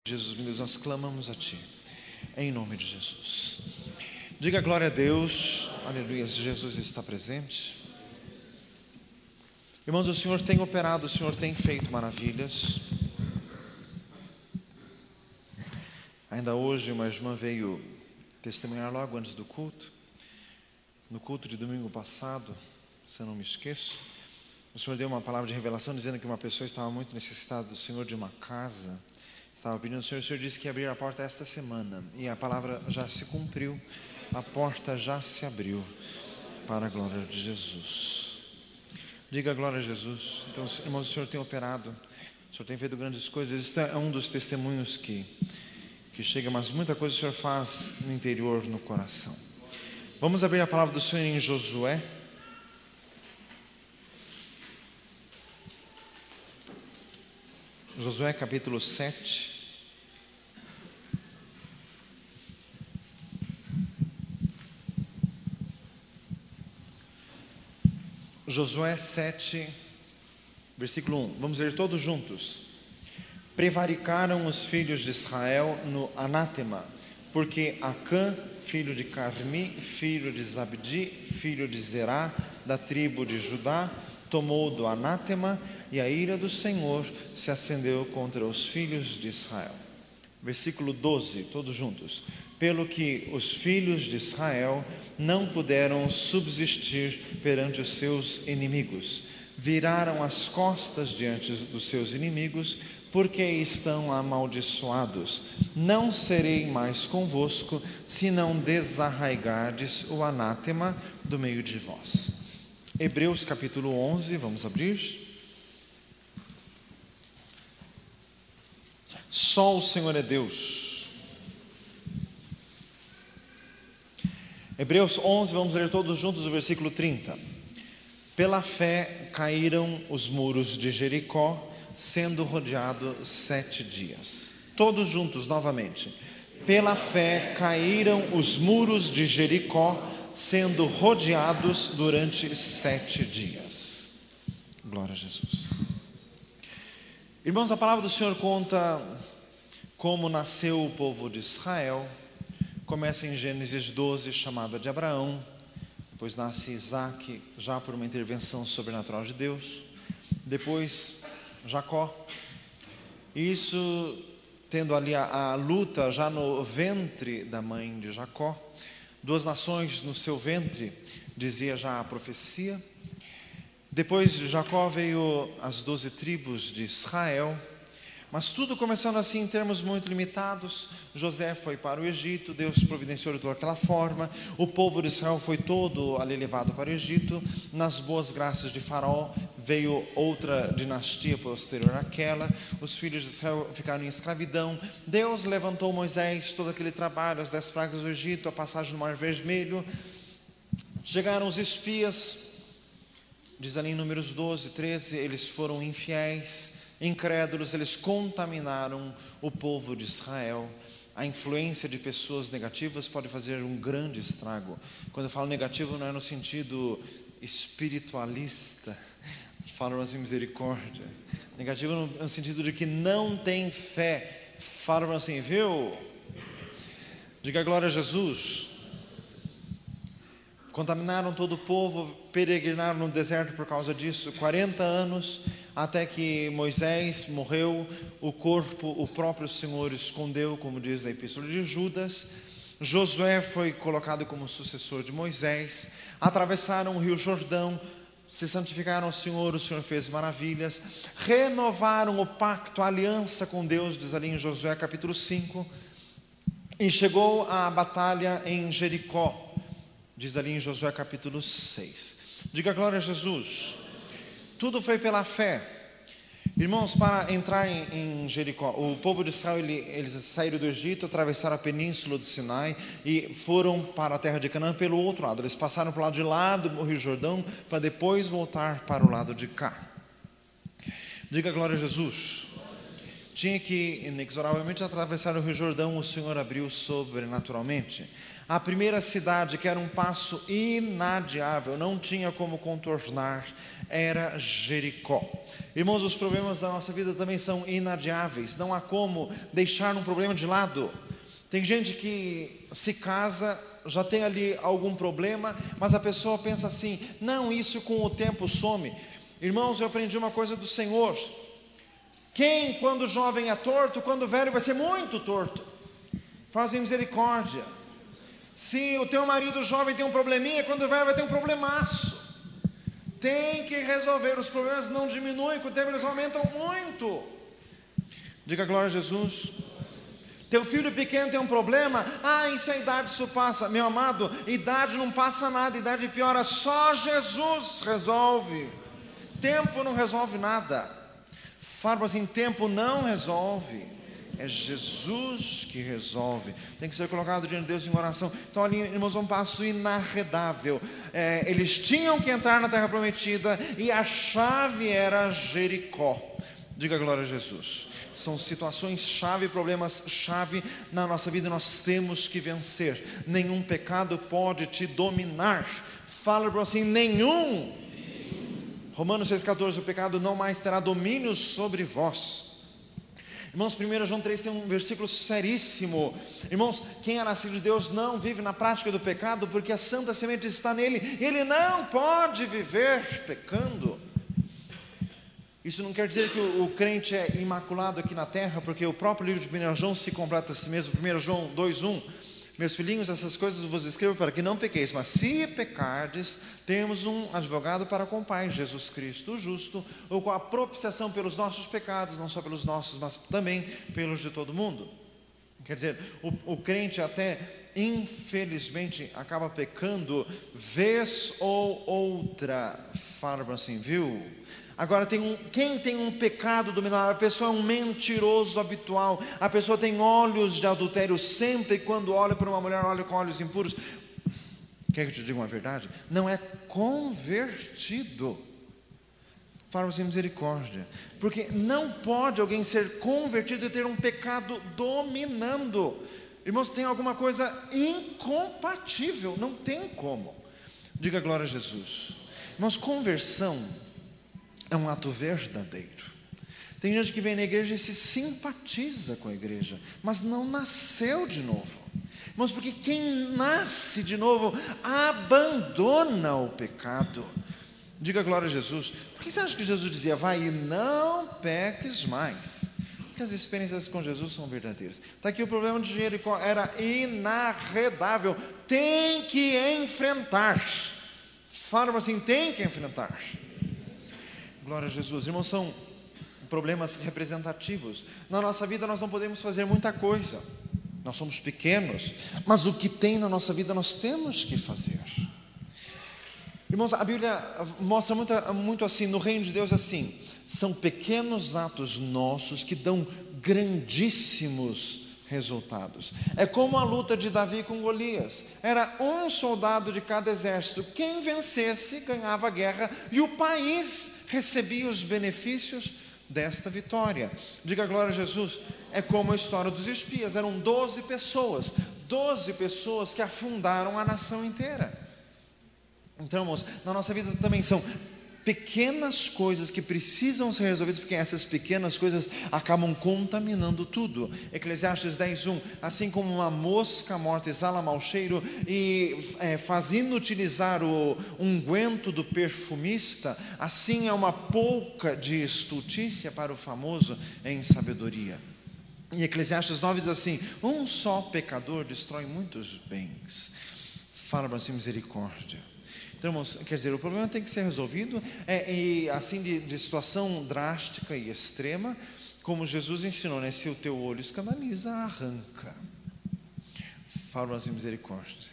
Jesus, meu Deus, nós clamamos a Ti, em nome de Jesus. Diga glória a Deus, aleluia, Jesus está presente. Irmãos, o Senhor tem operado, o Senhor tem feito maravilhas. Ainda hoje uma irmã veio testemunhar logo antes do culto, no culto de domingo passado, se eu não me esqueço. O Senhor deu uma palavra de revelação dizendo que uma pessoa estava muito necessitada do Senhor de uma casa. Estava pedindo ao Senhor, o Senhor disse que ia abrir a porta esta semana, e a palavra já se cumpriu, a porta já se abriu, para a glória de Jesus. Diga glória a Jesus. Então, irmãos, o Senhor tem operado, o Senhor tem feito grandes coisas. Isso é um dos testemunhos que chega, mas muita coisa o Senhor faz no interior, no coração. Vamos abrir a palavra do Senhor em Josué. Josué capítulo 7. Josué 7, versículo 1. Vamos ler todos juntos. Prevaricaram os filhos de Israel no anátema, porque Acã, filho de Carmi, filho de Zabdi, filho de Zerá, da tribo de Judá, tomou do anátema, e a ira do Senhor se acendeu contra os filhos de Israel. Versículo 12, todos juntos. Pelo que os filhos de Israel não puderam subsistir perante os seus inimigos, viraram as costas diante dos seus inimigos, porque estão amaldiçoados. Não serei mais convosco, se não desarraigardes o anátema do meio de vós. Hebreus capítulo 11, vamos abrir. Só o Senhor é Deus. Hebreus 11, vamos ler todos juntos o versículo 30. Pela fé caíram os muros de Jericó, sendo rodeado 7 dias. Todos juntos novamente. Pela fé caíram os muros de Jericó, sendo rodeados durante 7 dias. Glória a Jesus. Irmãos, a palavra do Senhor conta como nasceu o povo de Israel. Começa em Gênesis 12, chamada de Abraão. Depois nasce Isaac, já por uma intervenção sobrenatural de Deus. Depois Jacó. Isso tendo ali a luta já no ventre da mãe de Jacó. 2 nações no seu ventre, dizia já a profecia. Depois de Jacó veio as 12 tribos de Israel. Mas tudo começando assim em termos muito limitados. José foi para o Egito, Deus providenciou de toda aquela forma. O povo de Israel foi todo ali levado para o Egito. Nas boas graças de Faraó veio outra dinastia posterior àquela. Os filhos de Israel ficaram em escravidão. Deus levantou Moisés, todo aquele trabalho, as 10 pragas do Egito, a passagem do Mar Vermelho. Chegaram os espias, diz ali em Números 12, 13, eles foram infiéis, incrédulos, eles contaminaram o povo de Israel. A influência de pessoas negativas pode fazer um grande estrago. Quando eu falo negativo, não é no sentido espiritualista, falo assim, misericórdia. Negativo no sentido de que não tem fé. Falam assim, viu? Diga glória a Jesus. Contaminaram todo o povo, peregrinaram no deserto por causa disso, 40 anos, até que Moisés morreu, o corpo, o próprio Senhor escondeu, como diz a epístola de Judas. Josué foi colocado como sucessor de Moisés, atravessaram o rio Jordão, se santificaram ao Senhor, o Senhor fez maravilhas, renovaram o pacto, a aliança com Deus, diz ali em Josué capítulo 5, e chegou a batalha em Jericó, diz ali em Josué capítulo 6. Diga glória a Jesus. Tudo foi pela fé. Irmãos, para entrar em Jericó, o povo de Israel, eles saíram do Egito, atravessaram a península do Sinai e foram para a terra de Canaã pelo outro lado. Eles passaram para o lado de lá do Rio Jordão, para depois voltar para o lado de cá. Diga glória a Jesus. Tinha que inexoravelmente atravessar o Rio Jordão, o Senhor abriu sobrenaturalmente. A primeira cidade, que era um passo inadiável, não tinha como contornar, era Jericó. Irmãos, os problemas da nossa vida também são inadiáveis, não há como deixar um problema de lado. Tem gente que se casa, já tem ali algum problema, mas a pessoa pensa assim: não, isso com o tempo some. Irmãos, eu aprendi uma coisa do Senhor: quem quando jovem é torto, quando velho vai ser muito torto. Fazem misericórdia. Se o teu marido jovem tem um probleminha, quando velho vai ter um problemaço. Tem que resolver. Os problemas não diminuem, com o tempo eles aumentam muito. Diga glória a Jesus. Teu filho pequeno tem um problema, isso é idade, isso passa. Meu amado, idade não passa nada, idade piora, só Jesus resolve. Tempo não resolve nada. Fala assim: tempo não resolve. É Jesus que resolve. Tem que ser colocado diante de Deus em oração. Então ali, irmãos, um passo inarredável. Eles tinham que entrar na terra prometida, e a chave era Jericó. Diga glória a Jesus. São situações chave, problemas chave na nossa vida, e nós temos que vencer. Nenhum pecado pode te dominar. Fala para assim: nenhum. Romanos 6,14: o pecado não mais terá domínio sobre vós. Irmãos, 1 João 3 tem um versículo seríssimo. Irmãos, quem é nascido de Deus não vive na prática do pecado, porque a santa semente está nele, e ele não pode viver pecando. Isso não quer dizer que o crente é imaculado aqui na terra, porque o próprio livro de 1 João se completa a si mesmo. 1 João 2,1: meus filhinhos, essas coisas vos escrevo para que não pequeis, mas se pecardes, temos um advogado para com o Pai, Jesus Cristo o justo, ou com a propiciação pelos nossos pecados, não só pelos nossos, mas também pelos de todo mundo. Quer dizer, o crente até infelizmente acaba pecando vez ou outra. Fala assim, viu? Agora, quem tem um pecado dominado? A pessoa é um mentiroso habitual. A pessoa tem olhos de adultério sempre. Quando olha para uma mulher, olha com olhos impuros. Quer que eu te diga uma verdade? Não é convertido. Fala assim, misericórdia. Porque não pode alguém ser convertido e ter um pecado dominando. Irmãos, tem alguma coisa incompatível. Não tem como. Diga glória a Jesus. Irmãos, conversão é um ato verdadeiro. Tem gente que vem na igreja e se simpatiza com a igreja, mas não nasceu de novo. Irmãos, porque quem nasce de novo abandona o pecado. Diga glória a Jesus. Por que você acha que Jesus dizia: vai e não peques mais? Porque as experiências com Jesus são verdadeiras. Está aqui o problema de Jericó, era inarredável. Tem que enfrentar. Fala assim, tem que enfrentar. Glória a Jesus. Irmãos, são problemas representativos. Na nossa vida nós não podemos fazer muita coisa. Nós somos pequenos, mas o que tem na nossa vida nós temos que fazer. Irmãos, a Bíblia mostra muito assim, no reino de Deus assim, são pequenos atos nossos que dão grandíssimos resultados. É como a luta de Davi com Golias. Era um soldado de cada exército. Quem vencesse ganhava a guerra, e o país recebia os benefícios desta vitória. Diga glória a Jesus. É como a história dos espias. Eram 12 pessoas que afundaram a nação inteira. Então, irmãos, na nossa vida também são pequenas coisas que precisam ser resolvidas, porque essas pequenas coisas acabam contaminando tudo. Eclesiastes 10:1: assim como uma mosca morta exala mau cheiro e faz inutilizar o unguento do perfumista, assim é uma pouca de estultícia para o famoso em sabedoria. E Eclesiastes 9 diz assim: um só pecador destrói muitos bens. Fala para si, misericórdia. Então, irmãos, quer dizer, o problema tem que ser resolvido, e assim de situação drástica e extrema, como Jesus ensinou, né? Se o teu olho escandaliza, arranca. Fala assim, misericórdia.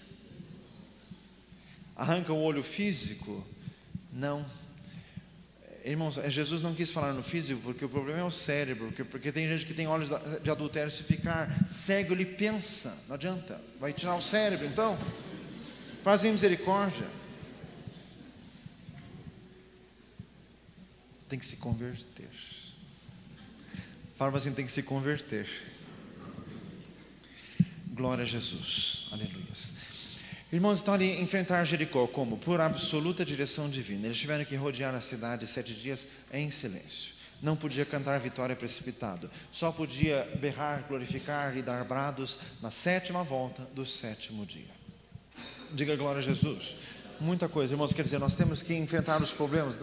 Arranca o olho físico? Não. Irmãos, Jesus não quis falar no físico, porque o problema é o cérebro, porque tem gente que tem olhos de adultério. Se ficar cego, ele pensa, não adianta, vai tirar o cérebro. Então, fazem misericórdia. Tem que se converter. Fala assim, tem que se converter. Glória a Jesus. Aleluias. Irmãos, então ali enfrentar Jericó como? Por absoluta direção divina. Eles tiveram que rodear a cidade 7 dias em silêncio. Não podia cantar vitória precipitado. Só podia berrar, glorificar e dar brados na 7ª volta do 7º dia. Diga glória a Jesus. Muita coisa, irmãos, quer dizer, nós temos que enfrentar os problemas.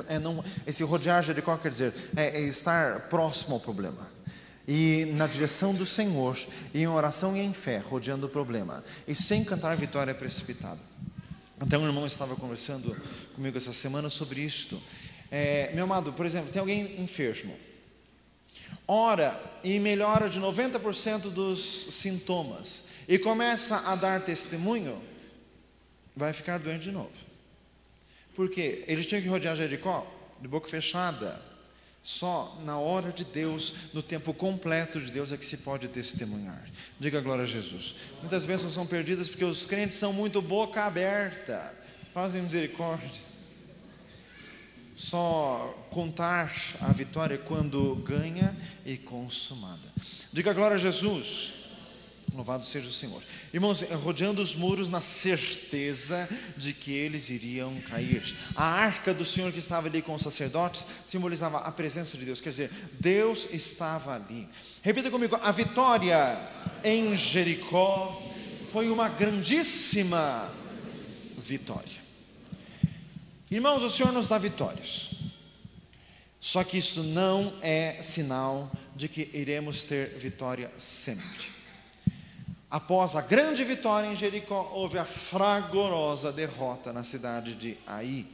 Esse rodear Jericó quer dizer, estar próximo ao problema. E na direção do Senhor, e em oração e em fé, rodeando o problema. E sem cantar vitória precipitada. Até um irmão estava conversando comigo essa semana sobre isto. Meu amado, por exemplo, tem alguém enfermo. Ora e melhora de 90% dos sintomas. E começa a dar testemunho. Vai ficar doente de novo. Por quê? Eles tinham que rodear Jericó de boca fechada. Só na hora de Deus, no tempo completo de Deus é que se pode testemunhar. Diga glória a Jesus. Muitas bênçãos são perdidas porque os crentes são muito boca aberta. Fazem misericórdia. Só contar a vitória quando ganha e consumada. Diga glória a Jesus. Louvado seja o Senhor. Irmãos, rodeando os muros na certeza de que eles iriam cair. A arca do Senhor que estava ali com os sacerdotes simbolizava a presença de Deus. Quer dizer, Deus estava ali. Repita comigo, a vitória em Jericó foi uma grandíssima vitória. Irmãos, o Senhor nos dá vitórias. Só que isso não é sinal de que iremos ter vitória sempre. Após a grande vitória em Jericó, houve a fragorosa derrota na cidade de Ai.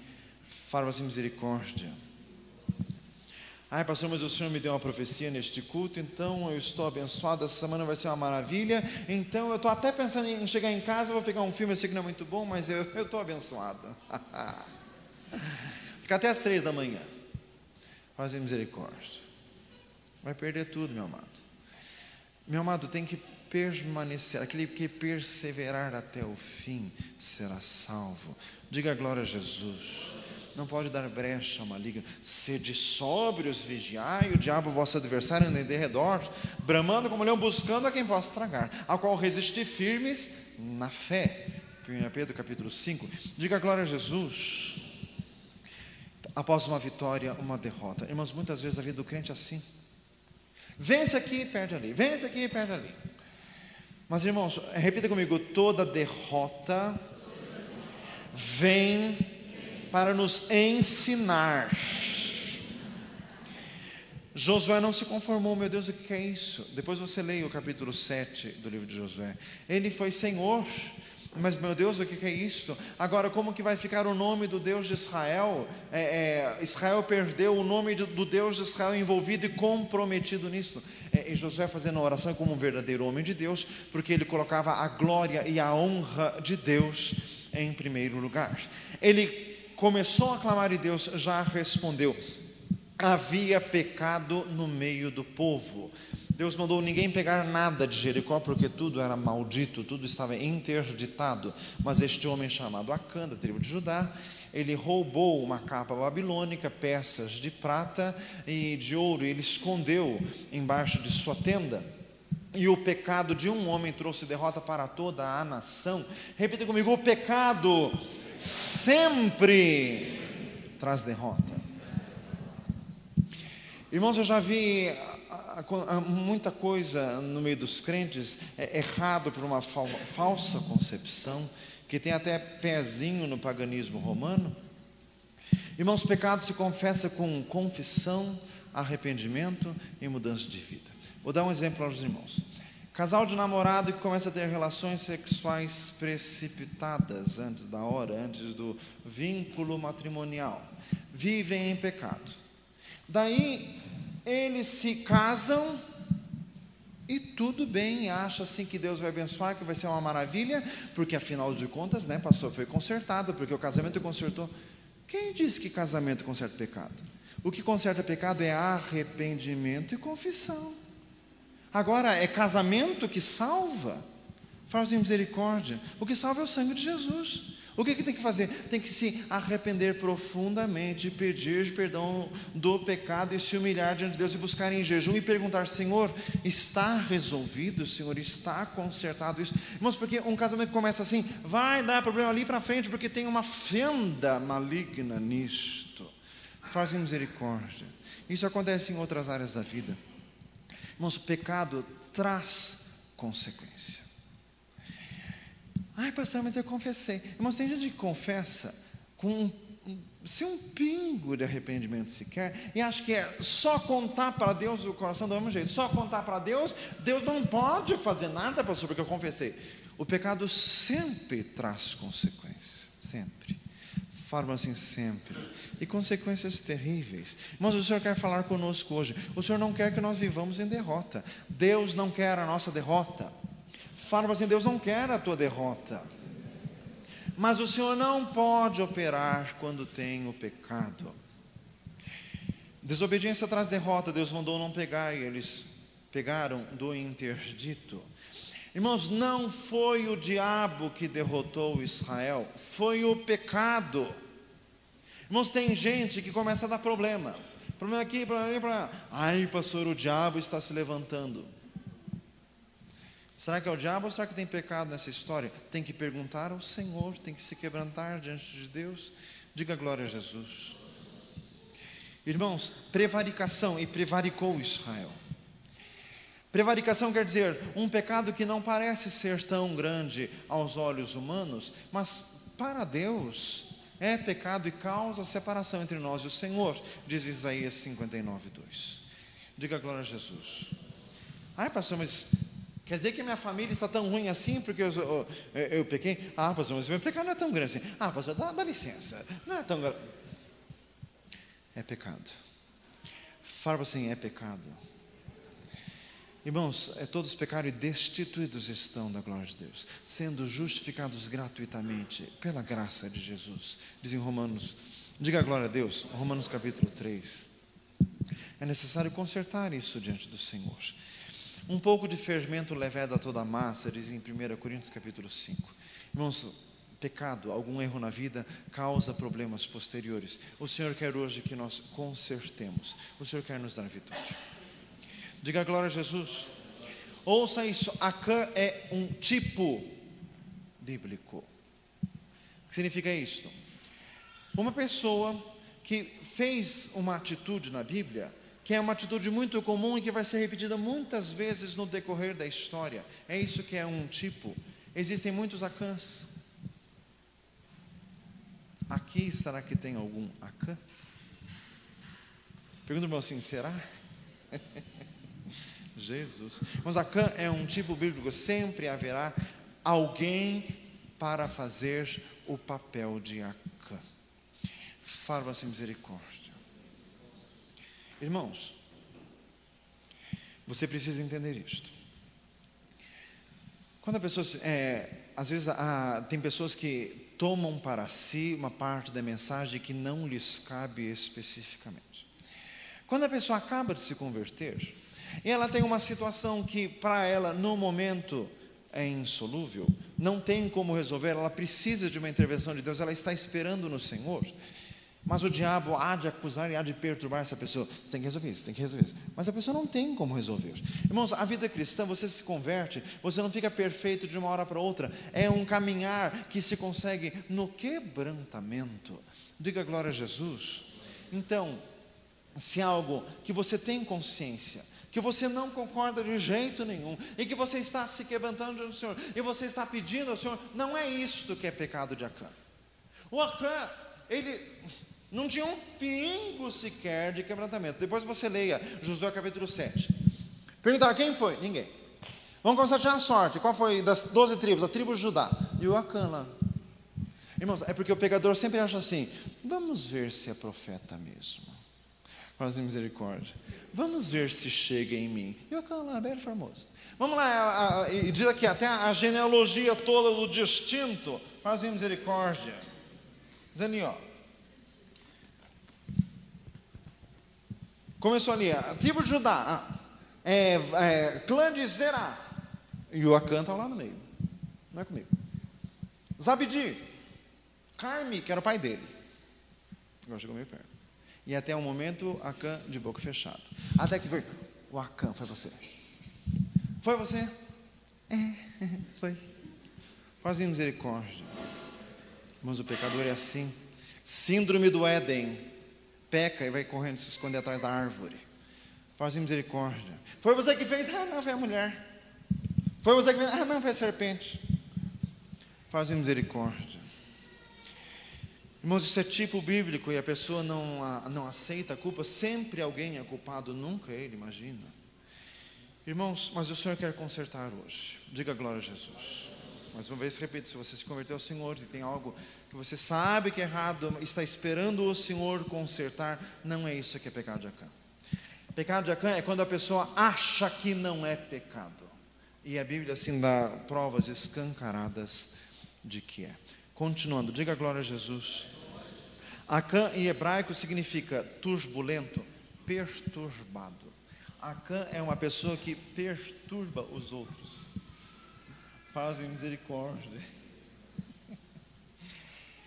Fala assim, misericórdia. Ai, pastor, mas o Senhor me deu uma profecia neste culto, então eu estou abençoado, essa semana vai ser uma maravilha. Então eu estou até pensando em chegar em casa, vou pegar um filme, eu sei que não é muito bom, mas eu estou abençoado. Fica até as 3 da manhã. Fala assim, misericórdia. Vai perder tudo, meu amado. Meu amado, tem que permanecer, aquele que perseverar até o fim será salvo. Diga glória a Jesus. Não pode dar brecha ao maligno. Sede sóbrios, vigiai, o diabo vosso adversário anda em derredor, bramando como leão, buscando a quem possa tragar, ao qual resistir firmes na fé. 1 Pedro capítulo 5. Diga glória a Jesus. Após uma vitória, uma derrota. Irmãos, muitas vezes a vida do crente é assim. Vence aqui e perde ali, vence aqui e perde ali. Mas irmãos, repita comigo, toda derrota vem para nos ensinar. Josué não se conformou, meu Deus, o que é isso? Depois você leia o capítulo 7 do livro de Josué. Ele foi Senhor, mas meu Deus, o que é isso? Agora como que vai ficar o nome do Deus de Israel? Israel perdeu o nome do Deus de Israel envolvido e comprometido nisso. E Josué fazendo a oração como um verdadeiro homem de Deus, porque ele colocava a glória e a honra de Deus em primeiro lugar. Ele começou a clamar e Deus já respondeu. Havia pecado no meio do povo. Deus mandou ninguém pegar nada de Jericó, porque tudo era maldito, tudo estava interditado. Mas este homem chamado Acã, da tribo de Judá, ele roubou uma capa babilônica, peças de prata e de ouro, e ele escondeu embaixo de sua tenda. E o pecado de um homem trouxe derrota para toda a nação. Repita comigo, o pecado sempre traz derrota. Irmãos, eu já vi muita coisa no meio dos crentes errado por uma falsa concepção, que tem até pezinho no paganismo romano. Irmãos, o pecado se confessa com confissão, arrependimento e mudança de vida. Vou dar um exemplo aos irmãos. Casal de namorado que começa a ter relações sexuais precipitadas antes da hora, antes do vínculo matrimonial, vivem em pecado. Daí eles se casam e tudo bem, acha assim que Deus vai abençoar, que vai ser uma maravilha, porque afinal de contas, né, pastor, foi consertado, porque o casamento consertou. Quem disse que casamento conserta pecado? O que conserta pecado é arrependimento e confissão. Agora, é casamento que salva? Fala assim, misericórdia. O que salva é o sangue de Jesus. O que tem que fazer? Tem que se arrepender profundamente, pedir perdão do pecado e se humilhar diante de Deus e buscar em jejum e perguntar: Senhor, está resolvido? Senhor, está consertado isso? Irmãos, porque um casamento começa assim, vai dar problema ali para frente, porque tem uma fenda maligna nisto. Fazem misericórdia. Isso acontece em outras áreas da vida. Irmãos, o pecado traz consequência. Ai, pastor, mas eu confessei. Irmãos, tem gente que confessa sem um pingo de arrependimento sequer, e acha que é só contar para Deus o coração do mesmo jeito. Só contar para Deus, Deus não pode fazer nada, pastor, porque eu confessei. O pecado sempre traz consequências, sempre. Falam assim, sempre. E consequências terríveis. Irmãos, o Senhor quer falar conosco hoje. O Senhor não quer que nós vivamos em derrota. Deus não quer a nossa derrota. Fala assim, Deus não quer a tua derrota. Mas o Senhor não pode operar quando tem o pecado. Desobediência traz derrota. Deus mandou não pegar e eles pegaram do interdito. Irmãos, não foi o diabo que derrotou Israel, foi o pecado. Irmãos, tem gente que começa a dar problema. Problema aqui, problema ali, problema. Ai, pastor, o diabo está se levantando. Será que é o diabo ou será que tem pecado nessa história? Tem que perguntar ao Senhor, tem que se quebrantar diante de Deus. Diga glória a Jesus. Irmãos, prevaricação, e prevaricou Israel. Prevaricação quer dizer um pecado que não parece ser tão grande aos olhos humanos, mas para Deus é pecado e causa separação entre nós e o Senhor, diz Isaías 59:2. Diga glória a Jesus. Ai, pastor, mas quer dizer que minha família está tão ruim assim porque eu pequei? Ah, pastor, mas meu pecado não é tão grande assim. Ah, pastor, dá licença, não é tão grande. É pecado. Fala assim, é pecado. Irmãos, todos pecaram e destituídos estão da glória de Deus, sendo justificados gratuitamente pela graça de Jesus. Diz em Romanos, diga glória a Deus, Romanos capítulo 3. É necessário consertar isso diante do Senhor. Um pouco de fermento leveda toda a massa, diz em 1 Coríntios capítulo 5. Irmãos, pecado, algum erro na vida causa problemas posteriores. O Senhor quer hoje que nós consertemos. O Senhor quer nos dar vitória. Diga glória a Jesus. Ouça isso, Acã é um tipo bíblico. O que significa isto? Uma pessoa que fez uma atitude na Bíblia, que é uma atitude muito comum e que vai ser repetida muitas vezes no decorrer da história. É isso que é um tipo. Existem muitos Acãs. Aqui, será que tem algum Acã? Pergunta para o irmão assim, será? Jesus. Mas Acã é um tipo bíblico, sempre haverá alguém para fazer o papel de Acã. Fala-se misericórdia. Irmãos, você precisa entender isto. Quando a pessoa, às vezes tem pessoas que tomam para si uma parte da mensagem que não lhes cabe especificamente. Quando a pessoa acaba de se converter, e ela tem uma situação que para ela no momento é insolúvel, não tem como resolver, ela precisa de uma intervenção de Deus, ela está esperando no Senhor, mas o diabo há de acusar e há de perturbar essa pessoa. Você tem que resolver isso, tem que resolver isso. Mas a pessoa não tem como resolver. Irmãos, a vida cristã, você se converte, você não fica perfeito de uma hora para outra. É um caminhar que se consegue no quebrantamento. Diga glória a Jesus. Então, se algo que você tem consciência, que você não concorda de jeito nenhum, e que você está se quebrantando diante do Senhor, e você está pedindo ao Senhor, não é isto que é pecado de Acã. O Acã, ele não tinha um pingo sequer de quebrantamento. Depois você leia Josué capítulo 7. Perguntaram, quem foi? Ninguém. Vamos começar a tirar a sorte. Qual foi das 12 tribos? A tribo de Judá. E o Acã lá. Irmãos, é porque o pecador sempre acha assim, vamos ver se é profeta mesmo. Fazem misericórdia. Vamos ver se chega em mim. E o Acã lá, bem famoso. Vamos lá, e diz aqui, até a genealogia toda do distinto. Fazem misericórdia. Dizendo ali, ó. Começou ali, a tribo de Judá, clã de Zerá. E o Acã está lá no meio. Não é comigo. Zabdi. Carme, que era o pai dele. Agora chegou meio perto. E até o momento, Acã de boca fechada. Até que veio, o Acã, foi você. Foi você? Foi. Faz misericórdia. Mas o pecador é assim. Síndrome do Éden. Peca e vai correndo se esconder atrás da árvore. Faz misericórdia. Foi você que fez? Não, foi a mulher. Foi você que fez? Não, foi a serpente. Faz misericórdia. Irmãos, isso é tipo bíblico e a pessoa não aceita a culpa. Sempre alguém é culpado, nunca ele, imagina. Irmãos, mas o Senhor quer consertar hoje. Diga glória a Jesus. Mais uma vez, repito, se você se converteu ao Senhor e tem algo que você sabe que é errado, está esperando o Senhor consertar, não é isso que é pecado de Acã. Pecado de Acã é quando a pessoa acha que não é pecado. E a Bíblia assim dá provas escancaradas de que é. Continuando, diga glória a Jesus. Acã em hebraico significa turbulento, perturbado. Acã é uma pessoa que perturba os outros. Fazem misericórdia.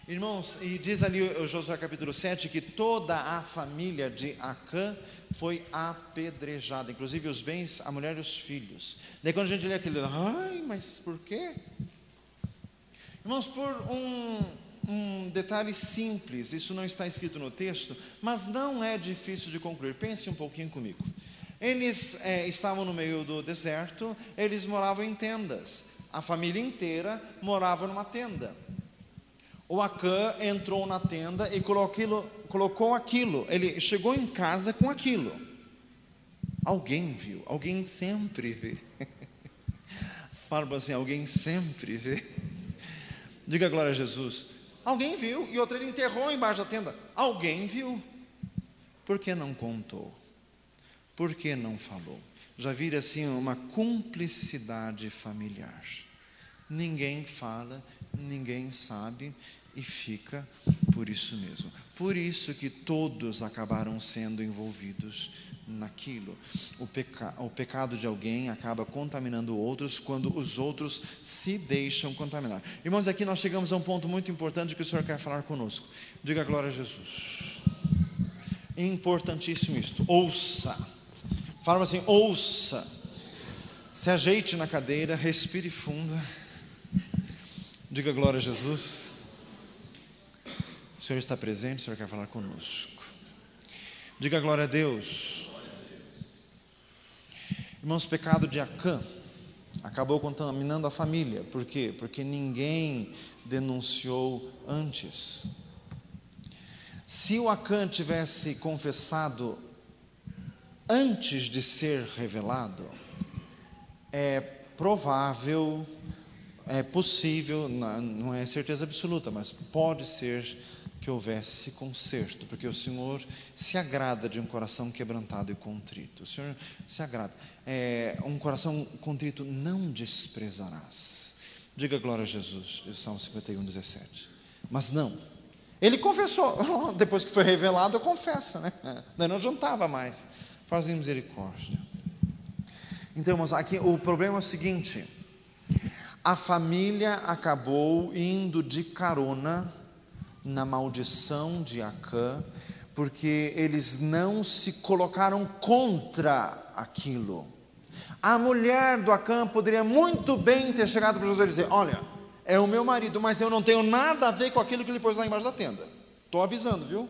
Irmãos, e diz ali o Josué capítulo 7 que toda a família de Acã foi apedrejada, inclusive os bens, a mulher e os filhos. Daí quando a gente lê aquilo, mas por quê? Irmãos, por um detalhe simples, isso não está escrito no texto, mas não é difícil de concluir. Pense um pouquinho comigo. Eles estavam no meio do deserto, eles moravam em tendas. A família inteira morava numa tenda. O Acã entrou na tenda e colocou aquilo. Ele chegou em casa com aquilo. Alguém viu, alguém sempre vê. Fala assim, alguém sempre vê. Diga glória a Jesus. Alguém viu, e outro ele enterrou embaixo da tenda. Alguém viu. Por que não contou? Por que não falou? Já vira assim uma cumplicidade familiar. Ninguém fala, ninguém sabe e fica por isso mesmo. Por isso que todos acabaram sendo envolvidos naquilo. O pecado de alguém acaba contaminando outros quando os outros se deixam contaminar. Irmãos, aqui nós chegamos a um ponto muito importante que o Senhor quer falar conosco. Diga glória a Jesus. Importantíssimo isto. Ouça. Fala assim, ouça. Se ajeite na cadeira, respire fundo. Diga glória a Jesus. O Senhor está presente, o Senhor quer falar conosco. Diga glória a Deus. Irmãos, o pecado de Acã acabou contaminando a família. Por quê? Porque ninguém denunciou antes. Se o Acã tivesse confessado antes de ser revelado, é provável, é possível, não é certeza absoluta, mas pode ser que houvesse conserto, porque o Senhor se agrada de um coração quebrantado e contrito. O Senhor se agrada. Um coração contrito não desprezarás. Diga glória a Jesus, Salmo 51, 17. Mas não, ele confessou, depois que foi revelado, confessa, né? Daí não adiantava mais. Fazem misericórdia. Então, irmãos, aqui o problema é o seguinte: a família acabou indo de carona na maldição de Acã, porque eles não se colocaram contra aquilo. A mulher do Acã poderia muito bem ter chegado para Jesus e dizer: olha, é o meu marido, mas eu não tenho nada a ver com aquilo que ele pôs lá embaixo da tenda. Estou avisando, viu?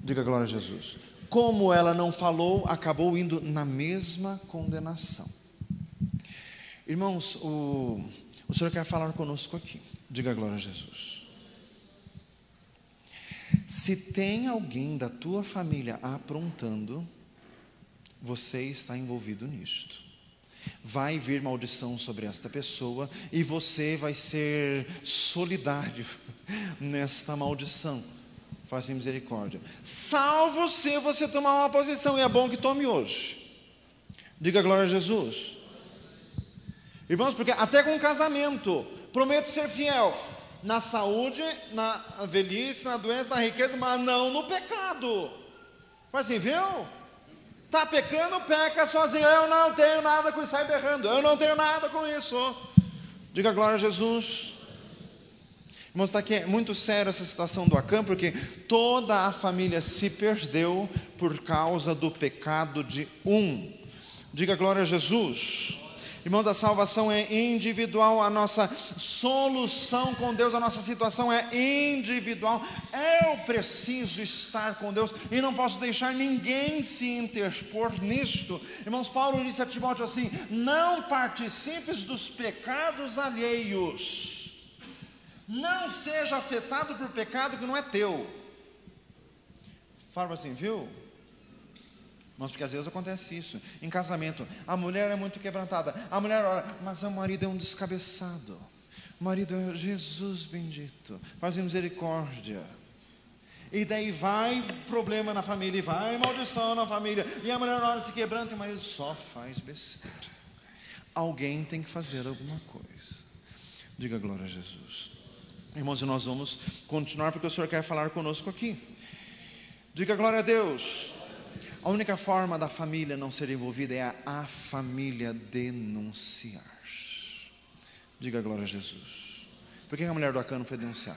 Diga glória a Jesus. Como ela não falou, acabou indo na mesma condenação. Irmãos, o Senhor quer falar conosco aqui. Diga glória a Jesus. Se tem alguém da tua família aprontando, você está envolvido nisto. Vai vir maldição sobre esta pessoa e você vai ser solidário nesta maldição. Faça misericórdia. Salvo se você tomar uma posição, e é bom que tome hoje. Diga glória a Jesus. Irmãos, porque até com casamento, prometo ser fiel na saúde, na velhice, na doença, na riqueza, mas não no pecado. Faz assim, viu? Está pecando, peca sozinho. Eu não tenho nada com isso, sai berrando. Eu não tenho nada com isso. Diga glória a Jesus. Irmãos, está aqui, é muito sério essa situação do Acã, porque toda a família se perdeu por causa do pecado de um. Diga glória a Jesus. Irmãos, a salvação é individual, a nossa solução com Deus, a nossa situação é individual. Eu preciso estar com Deus e não posso deixar ninguém se interpor nisto. Irmãos, Paulo disse a Timóteo assim: não participes dos pecados alheios, não seja afetado por pecado que não é teu. Fala assim, viu? Mas porque às vezes acontece isso, em casamento, a mulher é muito quebrantada, a mulher ora, mas o marido é um descabeçado, o marido é Jesus bendito, faz misericórdia, e daí vai problema na família, e vai maldição na família, e a mulher ora, se quebranta, e o marido só faz besteira. Alguém tem que fazer alguma coisa. Diga glória a Jesus. Irmãos, e nós vamos continuar, porque o Senhor quer falar conosco aqui. Diga glória a Deus. A única forma da família não ser envolvida é a família denunciar. Diga glória a Jesus. Por que a mulher do Acã não foi denunciar?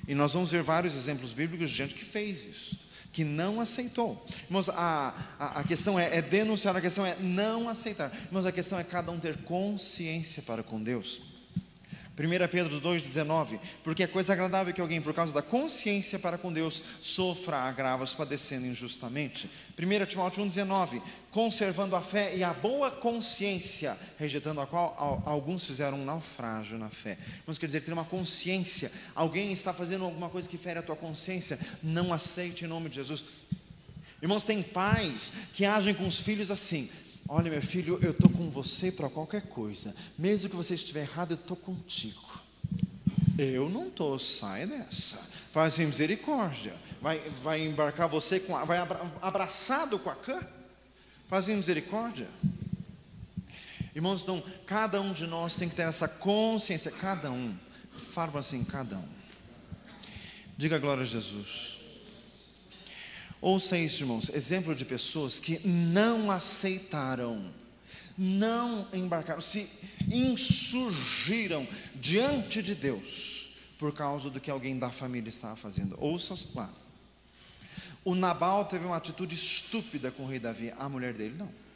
E nós vamos ver vários exemplos bíblicos de gente que fez isso, que não aceitou. Irmãos, a questão é denunciar, a questão é não aceitar. Irmãos, a questão é cada um ter consciência para com Deus. 1 Pedro 2,19, porque é coisa agradável que alguém, por causa da consciência para com Deus, sofra agravos padecendo injustamente. 1 Timóteo 1,19, conservando a fé e a boa consciência, rejeitando a qual alguns fizeram um naufrágio na fé. Vamos quer dizer, ter uma consciência, alguém está fazendo alguma coisa que fere a tua consciência, não aceite em nome de Jesus. Irmãos, tem pais que agem com os filhos assim: olha, meu filho, eu estou com você para qualquer coisa, mesmo que você estiver errado, eu estou contigo. Eu não estou, sai dessa, faz misericórdia, vai embarcar você, vai abraçado com a Acã, faz misericórdia. Irmãos, então, cada um de nós tem que ter essa consciência, cada um, fala assim, cada um. Diga glória a Jesus. Ouça isso, irmãos, exemplo de pessoas que não aceitaram, não embarcaram, se insurgiram diante de Deus, por causa do que alguém da família estava fazendo. Ouça lá, o Nabal teve uma atitude estúpida com o rei Davi, a mulher dele não.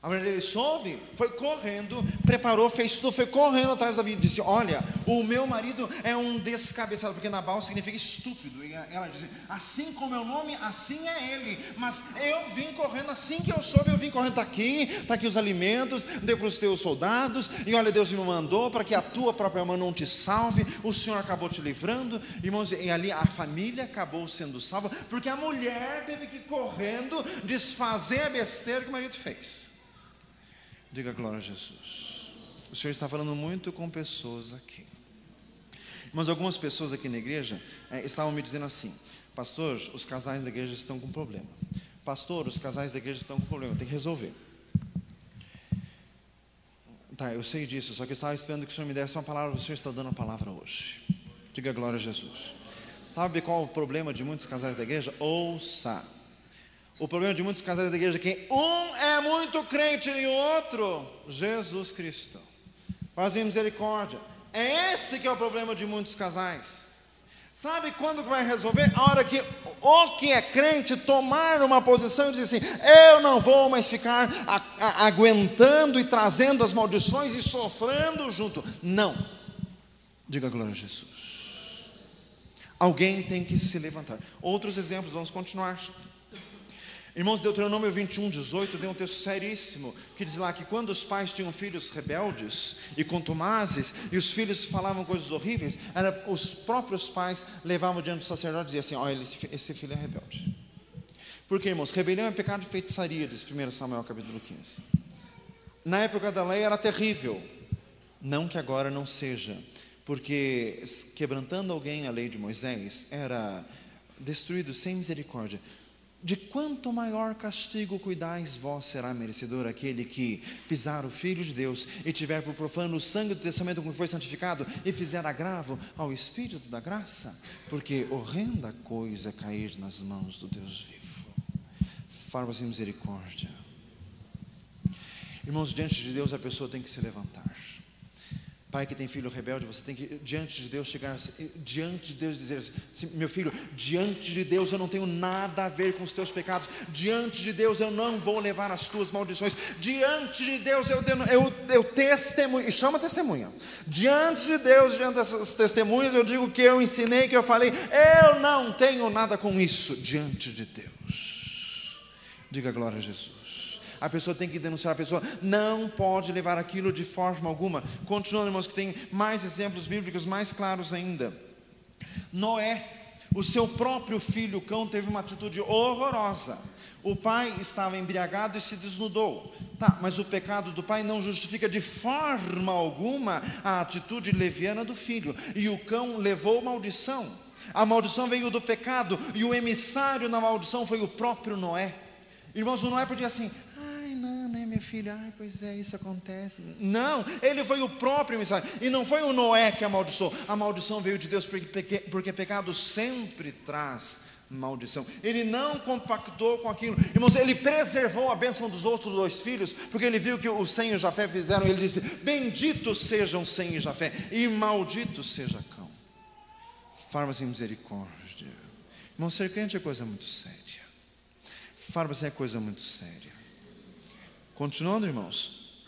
A mulher dele soube, foi correndo, preparou, fez tudo, foi correndo atrás de Davi e disse: olha, o meu marido é um descabeçado, porque Nabal significa estúpido, e ela disse: assim como é o nome, assim é ele, mas eu vim correndo, assim que eu soube, eu vim correndo, está aqui os alimentos, dei para os teus soldados, e olha, Deus me mandou para que a tua própria mão não te salve, o Senhor acabou te livrando, irmãos, e ali a família acabou sendo salva, porque a mulher teve que ir correndo, desfazer a besteira que o marido fez. Diga glória a Jesus. O Senhor está falando muito com pessoas aqui. Mas algumas pessoas aqui na igreja estavam me dizendo assim: pastor, os casais da igreja estão com problema. Pastor, os casais da igreja estão com problema, tem que resolver. Tá, eu sei disso, só que eu estava esperando que o Senhor me desse uma palavra. O Senhor está dando a palavra hoje. Diga glória a Jesus. Sabe qual o problema de muitos casais da igreja? Ouça. O problema de muitos casais da igreja é que um é muito crente e o outro, Jesus Cristo. Fazem misericórdia. É esse que é o problema de muitos casais. Sabe quando que vai resolver? A hora que o que é crente tomar uma posição e dizer assim: eu não vou mais ficar aguentando e trazendo as maldições e sofrendo junto. Não. Diga glória a Jesus. Alguém tem que se levantar. Outros exemplos, vamos continuar. Irmãos, Deuteronômio 21:18 tem um texto seríssimo, que diz lá que quando os pais tinham filhos rebeldes e contumazes, e os filhos falavam coisas horríveis, os próprios pais levavam diante do sacerdote e diziam assim: olha, esse filho é rebelde. Porque, irmãos, rebelião é pecado de feitiçaria, diz 1 Samuel capítulo 15. Na época da lei era terrível, não que agora não seja, porque quebrantando alguém a lei de Moisés, era destruído sem misericórdia. De quanto maior castigo cuidais vós, será merecedor aquele que pisar o Filho de Deus e tiver por profano o sangue do testamento com que foi santificado e fizer agravo ao Espírito da graça, porque horrenda coisa é cair nas mãos do Deus vivo. Fala assim, misericórdia. Irmãos, diante de Deus a pessoa tem que se levantar. Pai que tem filho rebelde, você tem que, diante de Deus, chegar diante de Deus e dizer assim: meu filho, diante de Deus eu não tenho nada a ver com os teus pecados, diante de Deus eu não vou levar as tuas maldições, diante de Deus eu testemunho, e chama testemunha, diante de Deus, diante dessas testemunhas, eu digo que eu ensinei, que eu falei, eu não tenho nada com isso, diante de Deus. Diga glória a Jesus. A pessoa tem que denunciar, a pessoa não pode levar aquilo de forma alguma. Continuando, irmãos, que tem mais exemplos bíblicos mais claros ainda. Noé, o seu próprio filho Cão, teve uma atitude horrorosa. O pai estava embriagado e se desnudou. Tá, mas o pecado do pai não justifica de forma alguma a atitude leviana do filho. E o cão levou maldição. A maldição veio do pecado, e o emissário na maldição foi o próprio Noé. Irmãos, o Noé podia assim: não, né, minha filha? Pois é, isso acontece. Não, ele foi o próprio emissário. E não foi o Noé que amaldiçoou. A maldição veio de Deus, porque pecado sempre traz maldição. Ele não compactou com aquilo. Irmãos, ele preservou a bênção dos outros 2 filhos, porque ele viu que o Sem e Jafé fizeram. Ele disse: benditos sejam Sem e Jafé, e maldito seja Cão. Farma-se em misericórdia. Irmão, ser crente é coisa muito séria. Farma-se é coisa muito séria. Continuando, irmãos.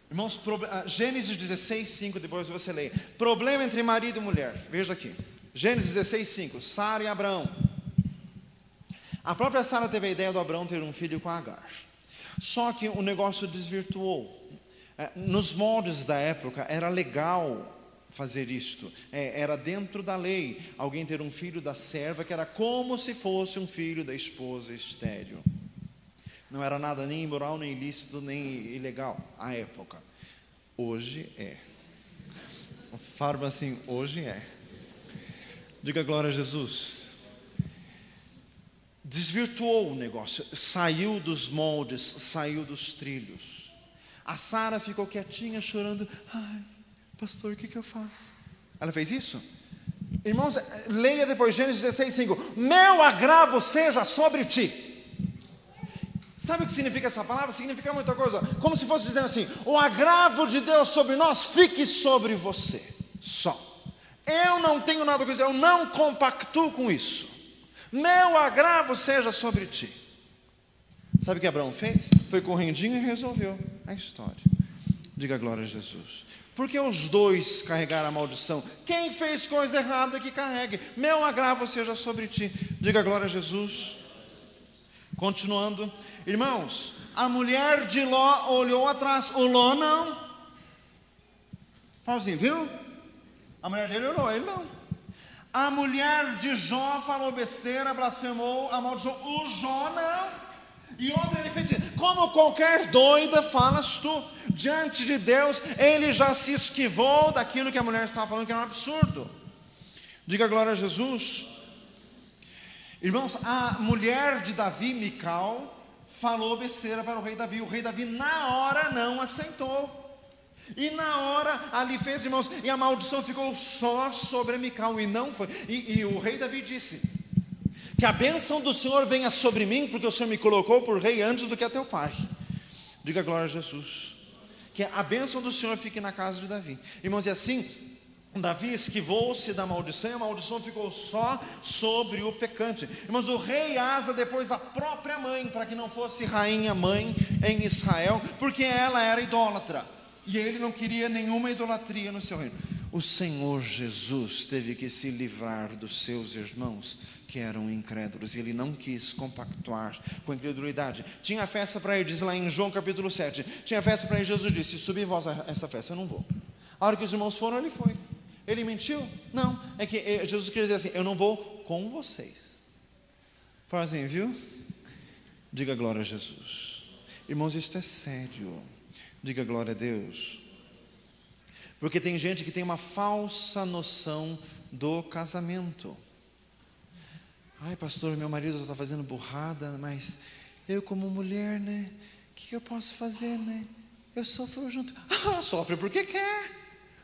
Irmãos, Gênesis 16, 5, depois você lê. Problema entre marido e mulher. Veja aqui. Gênesis 16, 5. Sara e Abrão. A própria Sara teve a ideia do Abrão ter um filho com Agar. Só que o negócio desvirtuou. Nos moldes da época, era legal fazer isto. Era dentro da lei alguém ter um filho da serva, que era como se fosse um filho da esposa estéril. Não era nada nem imoral, nem ilícito, nem ilegal à época. Hoje é. Fala assim: hoje é. Diga glória a Jesus. Desvirtuou o negócio, saiu dos moldes, saiu dos trilhos. A Sara ficou quietinha, chorando. Ai, pastor, o que eu faço? Ela fez isso? Irmãos, leia depois Gênesis 16, 5. Meu agravo seja sobre ti. Sabe o que significa essa palavra? Significa muita coisa. Como se fosse dizendo assim: o agravo de Deus sobre nós fique sobre você só. Eu não tenho nada com isso, eu não compactuo com isso. Meu agravo seja sobre ti. Sabe o que Abraão fez? Foi correndinho e resolveu a história. Diga glória a Jesus. Porque os 2 carregaram a maldição. Quem fez coisa errada que carregue. Meu agravo seja sobre ti. Diga glória a Jesus. Continuando. Irmãos, a mulher de Ló olhou atrás, o Ló não. Fala assim, viu? A mulher dele olhou, ele não. A mulher de Jó falou besteira, blasfemou, amaldiçoou, o Jó não. E outra ele fez, como qualquer doida falas tu. Diante de Deus, ele já se esquivou daquilo que a mulher estava falando, que era um absurdo. Diga glória a Jesus. Irmãos, a mulher de Davi, Mical, falou besteira para o rei Davi. O rei Davi na hora não aceitou. E na hora ali fez, irmãos, e a maldição ficou só sobre Mical, e não foi. E o rei Davi disse: que a bênção do Senhor venha sobre mim, porque o Senhor me colocou por rei antes do que a teu pai. Diga glória a Jesus. Que a bênção do Senhor fique na casa de Davi. Irmãos, e assim Davi esquivou-se da maldição, e a maldição ficou só sobre o pecante. Irmãos, o rei Asa depois a própria mãe, para que não fosse rainha mãe em Israel, porque ela era idólatra, e ele não queria nenhuma idolatria no seu reino. O Senhor Jesus teve que se livrar dos seus irmãos que eram incrédulos, e ele não quis compactuar com a incredulidade. Tinha festa para ele, diz lá em João capítulo 7, tinha festa para ele, Jesus disse: subi vós a essa festa, eu não vou. A hora que os irmãos foram, ele foi. Ele mentiu? Não, é que Jesus queria dizer assim: eu não vou com vocês. Fala assim, viu? Diga glória a Jesus. Irmãos, isso é sério. Diga glória a Deus. Porque tem gente que tem uma falsa noção do casamento. Ai, pastor, meu marido está fazendo burrada, mas eu como mulher, né? O que eu posso fazer, né? Eu sofro junto. Ah, sofre porque quer.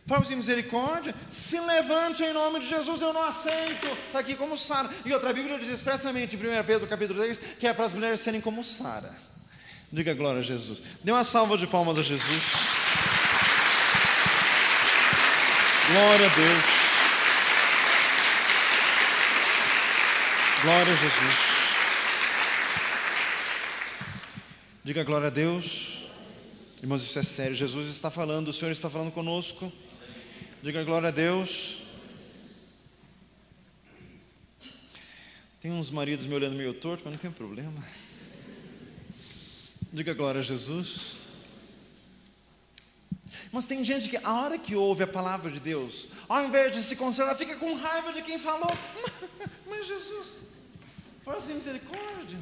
Fala assim, misericórdia, se levante em nome de Jesus, eu não aceito. Está aqui como Sara. E outra Bíblia diz expressamente em 1 Pedro capítulo 3, que é para as mulheres serem como Sara. Diga glória a Jesus. Dê uma salva de palmas a Jesus. Glória a Deus. Glória a Jesus. Diga glória a Deus. Irmãos, isso é sério. Jesus está falando, o Senhor está falando conosco. Diga glória a Deus. Tem uns maridos me olhando meio torto, mas não tem problema. Diga glória a Jesus. Mas tem gente que a hora que ouve a palavra de Deus, ao invés de se consolar, fica com raiva de quem falou. Mas Jesus, faça misericórdia.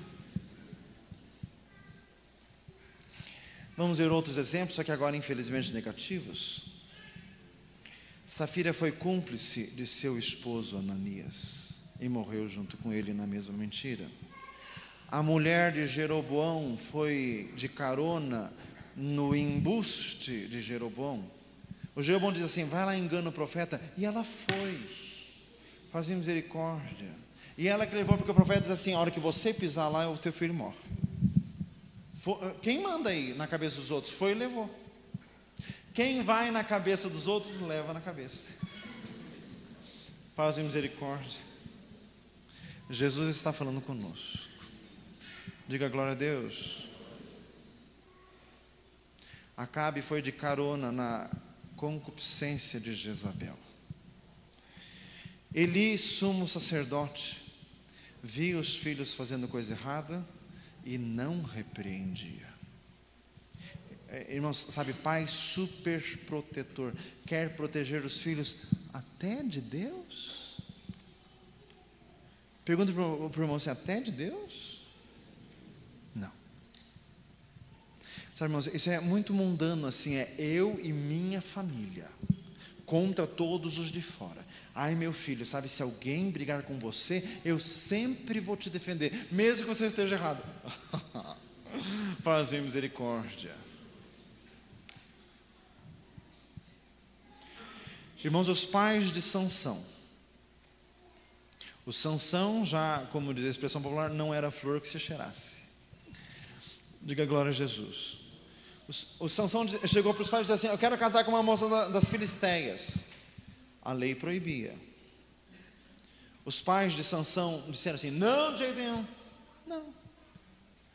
Vamos ver outros exemplos, só que agora infelizmente negativos. Safira foi cúmplice de seu esposo Ananias e morreu junto com ele na mesma mentira. A mulher de Jeroboão foi de carona no embuste de Jeroboão. O Jeroboão diz assim: vai lá, engana o profeta. E ela foi, fazia misericórdia. E ela que levou, porque o profeta diz assim: a hora que você pisar lá, o teu filho morre. Quem manda aí na cabeça dos outros? Foi e levou. Quem vai na cabeça dos outros, leva na cabeça. Fazia misericórdia. Jesus está falando conosco. Diga glória a Deus. Acabe foi de carona na concupiscência de Jezabel. Eli, sumo sacerdote, viu os filhos fazendo coisa errada e não repreendia. Irmãos, sabe, pai super protetor, quer proteger os filhos até de Deus? Pergunta para o irmão assim: até de Deus? Não. Sabe, irmãos, isso é muito mundano assim, é eu e minha família contra todos os de fora. Ai, meu filho, sabe, se alguém brigar com você, eu sempre vou te defender, mesmo que você esteja errado. Fazer misericórdia. Irmãos, os pais de Sansão. O Sansão já, como diz a expressão popular, não era flor que se cheirasse. Diga glória a Jesus. O Sansão chegou para os pais e disse assim: eu quero casar com uma moça das Filisteias. A lei proibia. Os pais de Sansão disseram assim: não, de jeito nenhum. Não.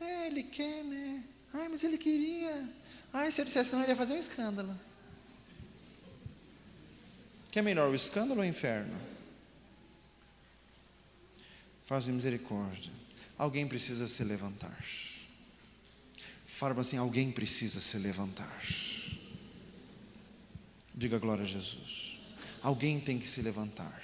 Ele quer, né? Ai, mas ele queria. Ai, se eu dissesse não, ele ia fazer um escândalo. Que é melhor, o escândalo ou o inferno? Faz misericórdia. Alguém precisa se levantar. Fala assim: alguém precisa se levantar. Diga glória a Jesus. Alguém tem que se levantar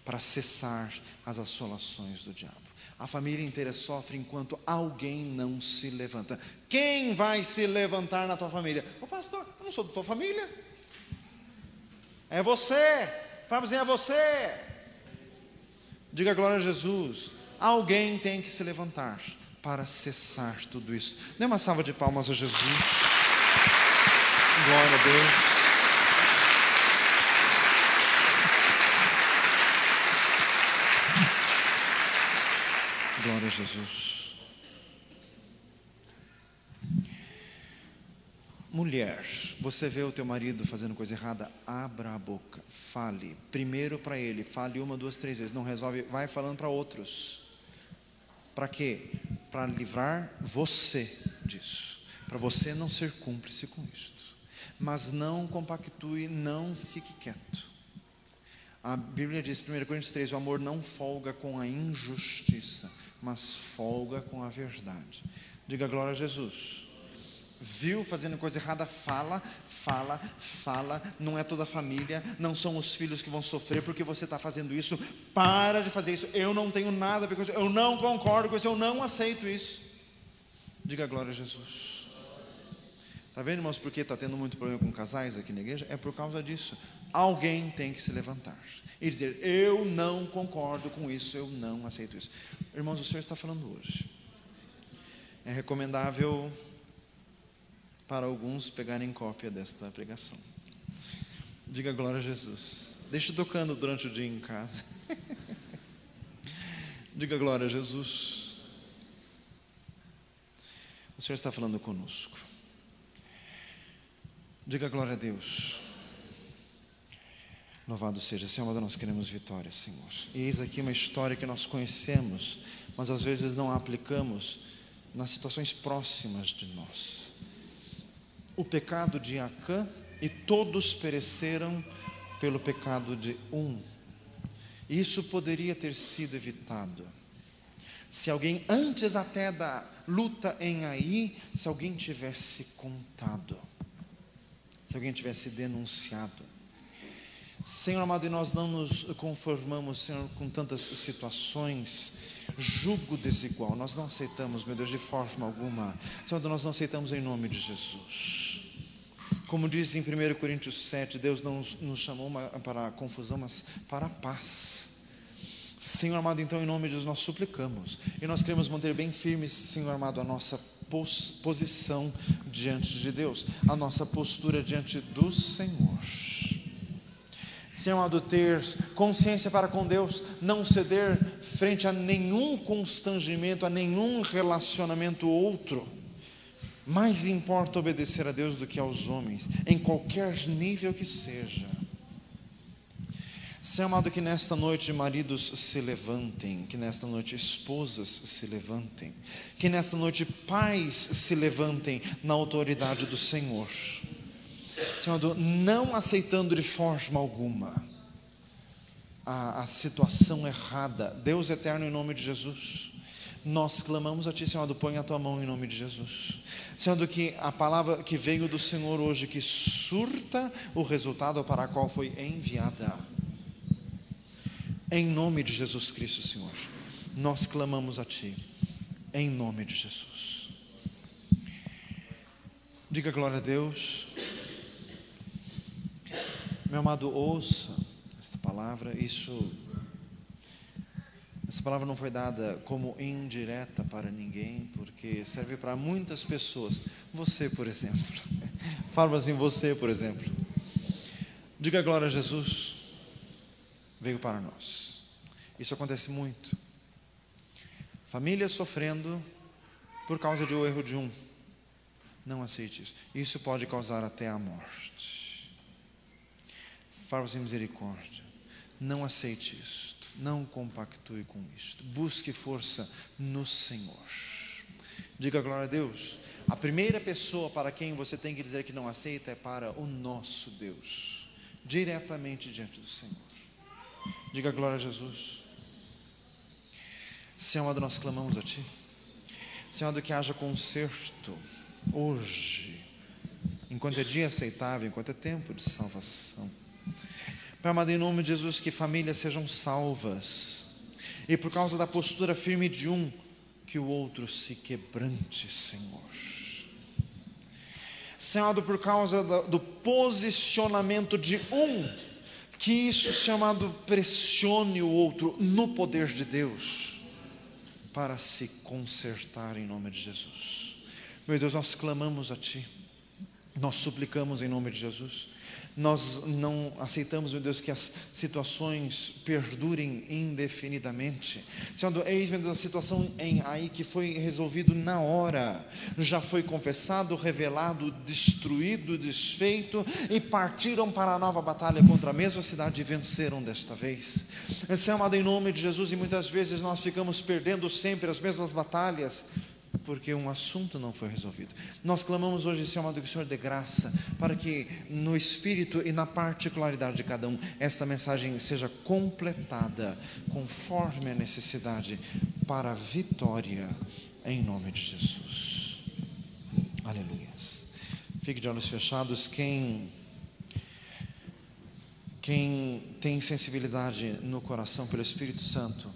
para cessar as assolações do diabo. A família inteira sofre enquanto alguém não se levanta. Quem vai se levantar na tua família? Ô pastor, eu não sou da tua família. É você. Fala assim: é você. Diga glória a Jesus. Alguém tem que se levantar para cessar tudo isso. Dê uma salva de palmas a Jesus. Glória a Deus. Glória a Jesus. Mulher, você vê o teu marido fazendo coisa errada, abra a boca, fale. Primeiro para ele, fale 1, 2, 3 vezes. Não resolve, vai falando para outros. Para quê? Para livrar você disso. Para você não ser cúmplice com isto. Mas não compactue, não fique quieto. A Bíblia diz, 1 Coríntios 3, o amor não folga com a injustiça, mas folga com a verdade. Diga glória a Jesus. Viu fazendo coisa errada, fala. Não é toda a família, não são os filhos que vão sofrer porque você está fazendo isso. Para de fazer isso. Eu não tenho nada a ver com isso. Eu não concordo com isso. Eu não aceito isso. Diga glória a Jesus. Está vendo, irmãos, porque está tendo muito problema com casais aqui na igreja? É por causa disso. Alguém tem que se levantar e dizer: eu não concordo com isso, eu não aceito isso. Irmãos, o Senhor está falando hoje. É recomendável para alguns pegarem cópia desta pregação. Diga glória a Jesus. Deixe tocando durante o dia em casa. Diga glória a Jesus. O Senhor está falando conosco. Diga glória a Deus. Louvado seja, Senhor, amado, nós queremos vitória, Senhor. E eis aqui uma história que nós conhecemos, mas às vezes não a aplicamos nas situações próximas de nós. O pecado de Acã, e todos pereceram pelo pecado de um. Isso poderia ter sido evitado se alguém, antes até da luta em Ai, se alguém tivesse contado, se alguém tivesse denunciado. Senhor amado, e nós não nos conformamos, Senhor, com tantas situações, jugo desigual, nós não aceitamos, meu Deus, de forma alguma. Senhor, nós não aceitamos em nome de Jesus. Como diz em 1 Coríntios 7, Deus não nos chamou para a confusão, mas para a paz. Senhor amado, então em nome de Jesus nós suplicamos, e nós queremos manter bem firmes, Senhor amado, a nossa posição diante de Deus, a nossa postura diante do Senhor. Senhor amado, ter consciência para com Deus, não ceder frente a nenhum constrangimento, a nenhum relacionamento outro. Mais importa obedecer a Deus do que aos homens, em qualquer nível que seja. Senhor amado, que nesta noite maridos se levantem, que nesta noite esposas se levantem, que nesta noite pais se levantem na autoridade do Senhor. Senhor amado, não aceitando de forma alguma a situação errada. Deus eterno, em nome de Jesus, nós clamamos a Ti, Senhor amado, põe a Tua mão em nome de Jesus. Senhor amado, que a palavra que veio do Senhor hoje, que surta o resultado para a qual foi enviada. Em nome de Jesus Cristo, Senhor, nós clamamos a Ti, em nome de Jesus. Diga glória a Deus. Meu amado, ouça esta palavra. Essa palavra não foi dada como indireta para ninguém, porque serve para muitas pessoas. Você, por exemplo. Fala assim, você, por exemplo. Diga glória a Jesus. Veio para nós. Isso acontece muito. Famílias sofrendo por causa do erro de um. Não aceite isso. Isso pode causar até a morte. Fala sem misericórdia. Não aceite isto. Não compactue com isto. Busque força no Senhor. Diga glória a Deus. A primeira pessoa para quem você tem que dizer que não aceita é para o nosso Deus. Diretamente diante do Senhor. Diga glória a Jesus. Senhor amado, nós clamamos a Ti. Senhor amado, que haja conserto hoje, enquanto é dia aceitável, enquanto é tempo de salvação. Pai amado, em nome de Jesus, que famílias sejam salvas, e por causa da postura firme de um, que o outro se quebrante, Senhor. Senhor amado, por causa do posicionamento de um, que isso, Senhor amado, pressione o outro no poder de Deus, para se consertar em nome de Jesus. Meu Deus, nós clamamos a Ti, nós suplicamos em nome de Jesus. Nós não aceitamos, meu Deus, que as situações perdurem indefinidamente. Senhor, eis, meu Deus, a situação em Ai que foi resolvido na hora, já foi confessado, revelado, destruído, desfeito, e partiram para a nova batalha contra a mesma cidade e venceram desta vez. Senhor amado, em nome de Jesus, e muitas vezes nós ficamos perdendo sempre as mesmas batalhas, porque um assunto não foi resolvido. Nós clamamos hoje, Senhor amado, que o Senhor dê graça, para que no espírito e na particularidade de cada um, esta mensagem seja completada, conforme a necessidade, para a vitória, em nome de Jesus. Aleluia. Fique de olhos fechados. Quem tem sensibilidade no coração pelo Espírito Santo,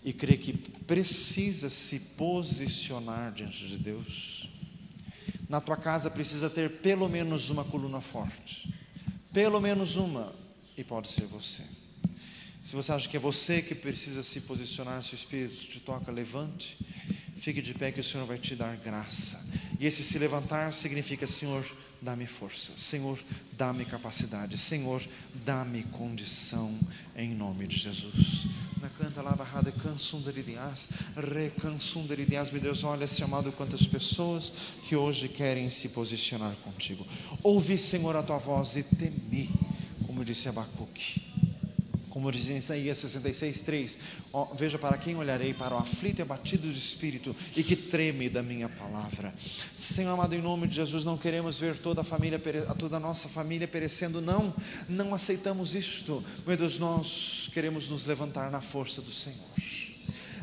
e crê que precisa se posicionar diante de Deus, na tua casa precisa ter pelo menos uma coluna forte, pelo menos uma, e pode ser você. Se você acha que é você que precisa se posicionar, se o Espírito te toca, levante, fique de pé, que o Senhor vai te dar graça. E esse se levantar significa: Senhor, dá-me força, Senhor, dá-me capacidade, Senhor, dá-me condição, em nome de Jesus. Canta lá, meu Deus, olha, Senhor amado, quantas pessoas que hoje querem se posicionar contigo. Ouvi, Senhor, a tua voz e temi, como disse Abacuque. Como diz em Isaías 66:3, veja para quem olharei, para o aflito e abatido de espírito e que treme da minha palavra. Senhor amado, em nome de Jesus, não queremos ver toda a nossa família perecendo, não aceitamos isto, meu Deus. Nós queremos nos levantar na força do Senhor.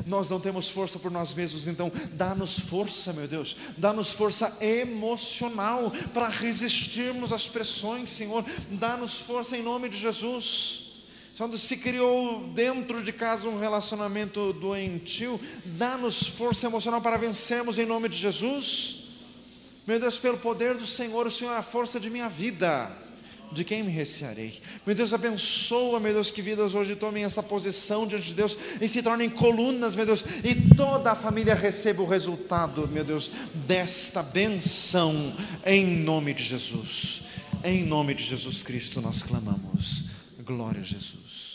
Nós não temos força por nós mesmos, então dá-nos força, meu Deus, dá-nos força emocional para resistirmos às pressões, Senhor. Dá-nos força em nome de Jesus. Quando se criou dentro de casa um relacionamento doentio, dá-nos força emocional para vencermos em nome de Jesus. Meu Deus, pelo poder do Senhor, o Senhor é a força de minha vida, de quem me recearei? Meu Deus, abençoa, meu Deus, que vidas hoje tomem essa posição diante de Deus e se tornem colunas, meu Deus, e toda a família receba o resultado, meu Deus, desta benção, em nome de Jesus. Em nome de Jesus Cristo nós clamamos. Glória a Jesus.